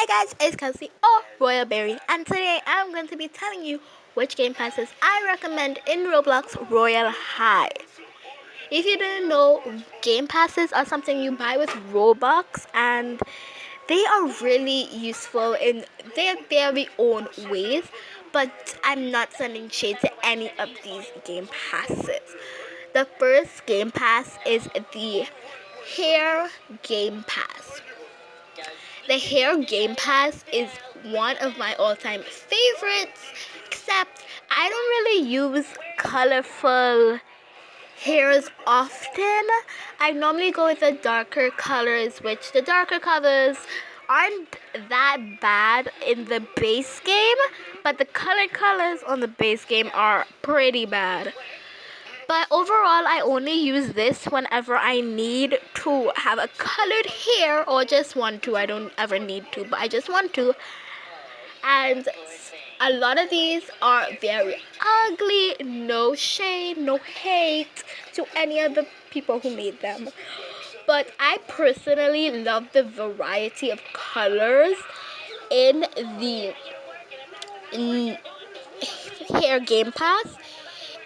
Hi guys, it's Kelsey or Royal Berry, and today I'm going to be telling you which game passes I recommend in Roblox Royale High. If you didn't know, game passes are something you buy with Robux, and they are really useful in their very own ways, but I'm not sending shade to any of these game passes. The first game pass is the hair game pass. The hair game pass is one of my all-time favorites, except I don't really use colorful hairs often. I normally go with the darker colors, which the darker colors aren't that bad in the base game, but the colored colors on the base game are pretty bad. But overall, I only use this whenever I need to have a colored hair or just want to. I don't ever need to, but I just want to. And a lot of these are very ugly. No shade, no hate to any of the people who made them. But I personally love the variety of colors in the hair game pass.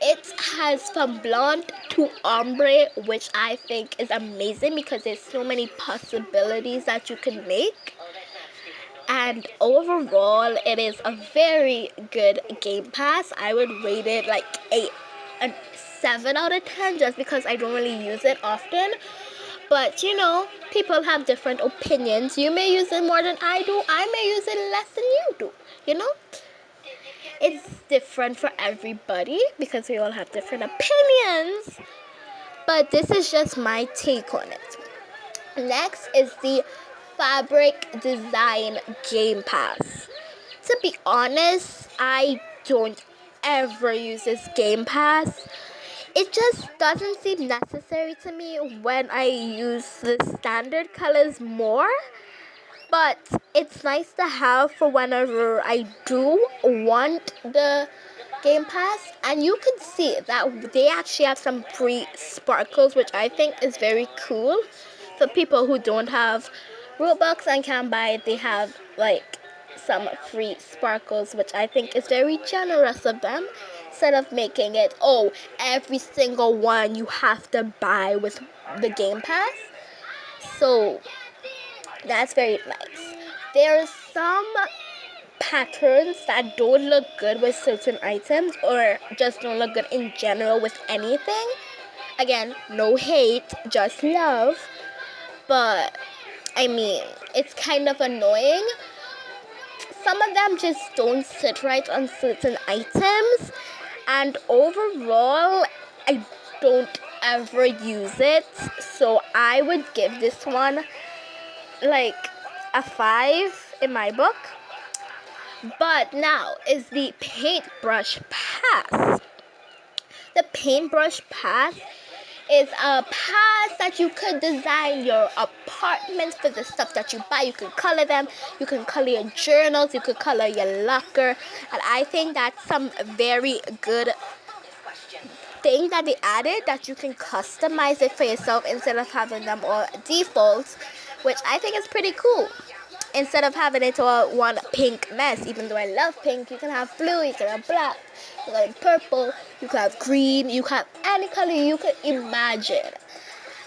It has from blonde to ombre, which I think is amazing because there's so many possibilities that you can make. And overall, it is a very good game pass. I would rate it like a 7 out of 10 just because I don't really use it often. But you know, people have different opinions. You may use it more than I do. I may use it less than you do. You know? It's different for everybody because we all have different opinions. But this is just my take on it. Next is the Fabric Design Game Pass. To be honest, I don't ever use this Game Pass. It just doesn't seem necessary to me when I use the standard colors more. But it's nice to have for whenever I do want the Game Pass. And you can see that they actually have some free sparkles, which I think is very cool. For people who don't have Robux and can buy it, they have like some free sparkles, which I think is very generous of them. Instead of making it, oh, every single one you have to buy with the Game Pass. So that's very nice. There are some patterns that don't look good with certain items or just don't look good in general with anything. Again, no hate, just love. But I mean, it's kind of annoying. Some of them just don't sit right on certain items, and overall, I don't ever use it. So I would give this one like a 5 in my book. But now is the Paintbrush Pass. The Paintbrush Pass is a pass that you could design your apartments for the stuff that you buy. You can color them, you can color your journals, you could color your locker. And I think that's some very good thing that they added, that you can customize it for yourself instead of having them all defaults, which I think is pretty cool. Instead of having it all one pink mess, even though I love pink, you can have blue, you can have black, you can have purple, you can have green, you can have any color you could imagine.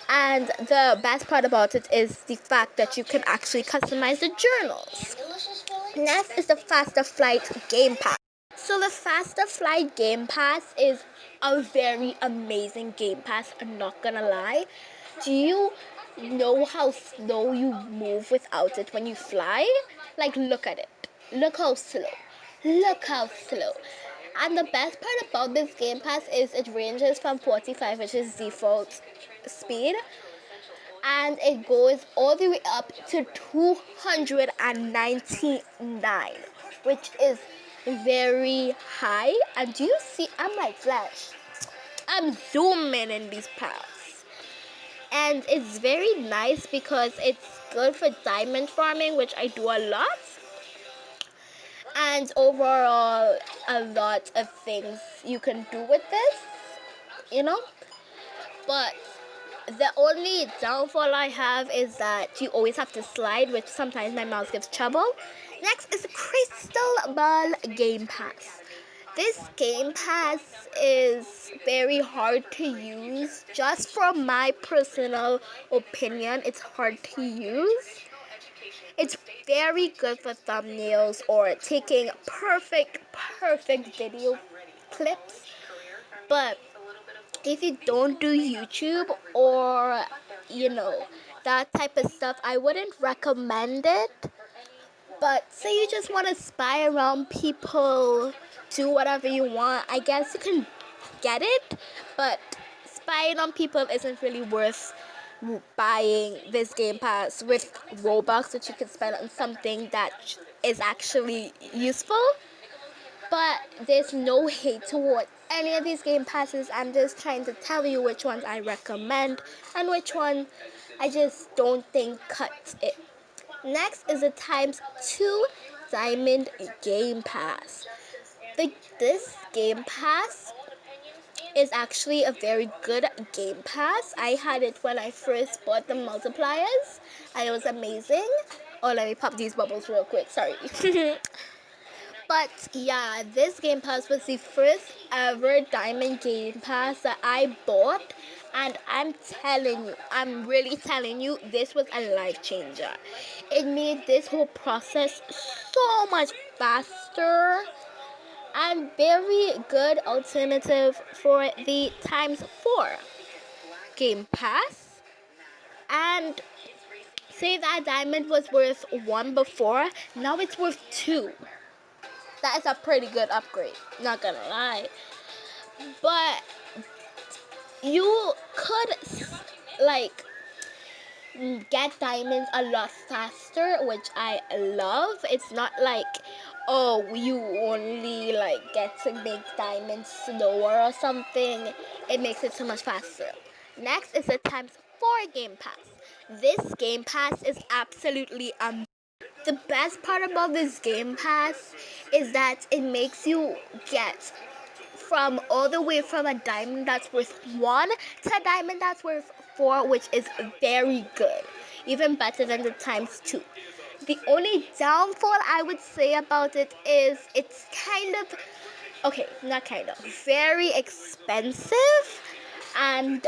And the best part about it is the fact that you can actually customize the journals. Next is the Faster Flight Game Pass. So the Faster Flight Game Pass is a very amazing Game Pass, I'm not gonna lie. Do you know how slow you move without it when you fly? Like, look at it. Look how slow. Look how slow. And the best part about this Game Pass is it ranges from 45, which is default speed, and it goes all the way up to 299, which is very high. And do you see, I'm like Flash. I'm zooming in these paths. And it's very nice because it's good for diamond farming, which I do a lot. And overall, a lot of things you can do with this, you know. But The only downfall I have is that you always have to slide, which sometimes my mouse gives trouble. Next is the Crystal Ball Game Pass. This Game Pass is very hard to use. Just from my personal opinion, it's hard to use. It's very good for thumbnails or taking perfect video clips. But if you don't do YouTube or, that type of stuff, I wouldn't recommend it. But say you just want to spy around people, do whatever you want, I guess you can get it. But spying on people isn't really worth buying this Game Pass with Robux, which you can spend on something that is actually useful. But there's no hate toward any of these Game Passes. I'm just trying to tell you which ones I recommend and which one I just don't think cuts it. Next is the To Dimond Game Pass. This Game Pass is actually a very good Game Pass. I had it when I first bought the multipliers, and it was amazing. Oh, let me pop these bubbles real quick. Sorry. But yeah, this Game Pass was the first ever Diamond Game Pass that I bought. And I'm really telling you, this was a life changer. It made this whole process so much faster and very good alternative for the ×4 Game Pass. And say that diamond was worth 1 before, now it's worth 2. That is a pretty good upgrade, not gonna lie. But you could like get diamonds a lot faster, which I love. It's not like, oh, you only get to make diamonds slower or something. It makes it so much faster. Next is the ×4 Game Pass. This Game Pass is absolutely the best part about this Game Pass is that it makes you get from all the way from a diamond that's worth 1 to a diamond that's worth 4, which is very good, even better than the ×2. The only downfall I would say about it is it's very expensive, and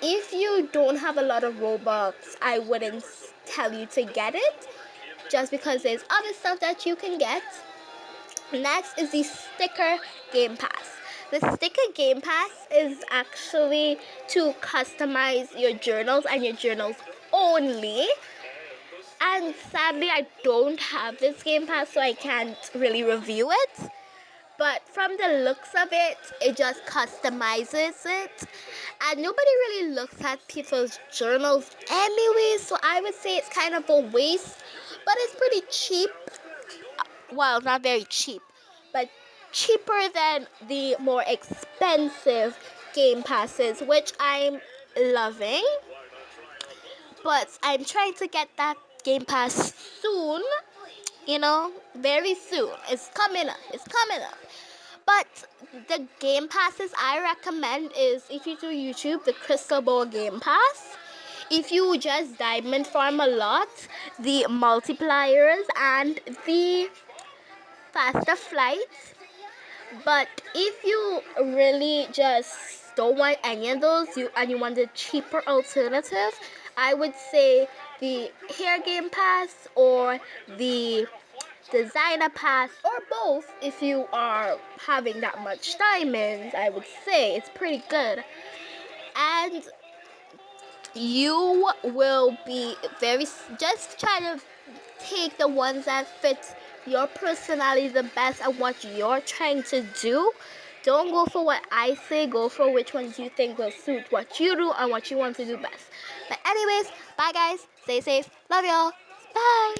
if you don't have a lot of Robux, I wouldn't tell you to get it, just because there's other stuff that you can get. Next is the Sticker Game Pass. The Sticker Game Pass is actually to customize your journals and your journals only. And sadly, I don't have this Game Pass, so I can't really review it. But from the looks of it, it just customizes it. And nobody really looks at people's journals anyway, so I would say it's kind of a waste. But it's pretty cheap. Well, not very cheap, but cheaper than the more expensive Game Passes, which I'm loving. But I'm trying to get that Game Pass soon, very soon. It's coming up. But the Game Passes I recommend is, if you do YouTube, the Crystal Ball Game Pass. If you just diamond farm a lot, the multipliers and the faster flights. But if you really just don't want any of those, and you want a cheaper alternative, I would say the Hair Game Pass or the Designer Pass, or both. If you are having that much diamonds, I would say it's pretty good. And you will be just try to take the ones that fit your personality the best and what you're trying to do. Don't go for what I say, go for which ones you think will suit what you do and what you want to do best. But anyways, bye guys, stay safe, love y'all, bye.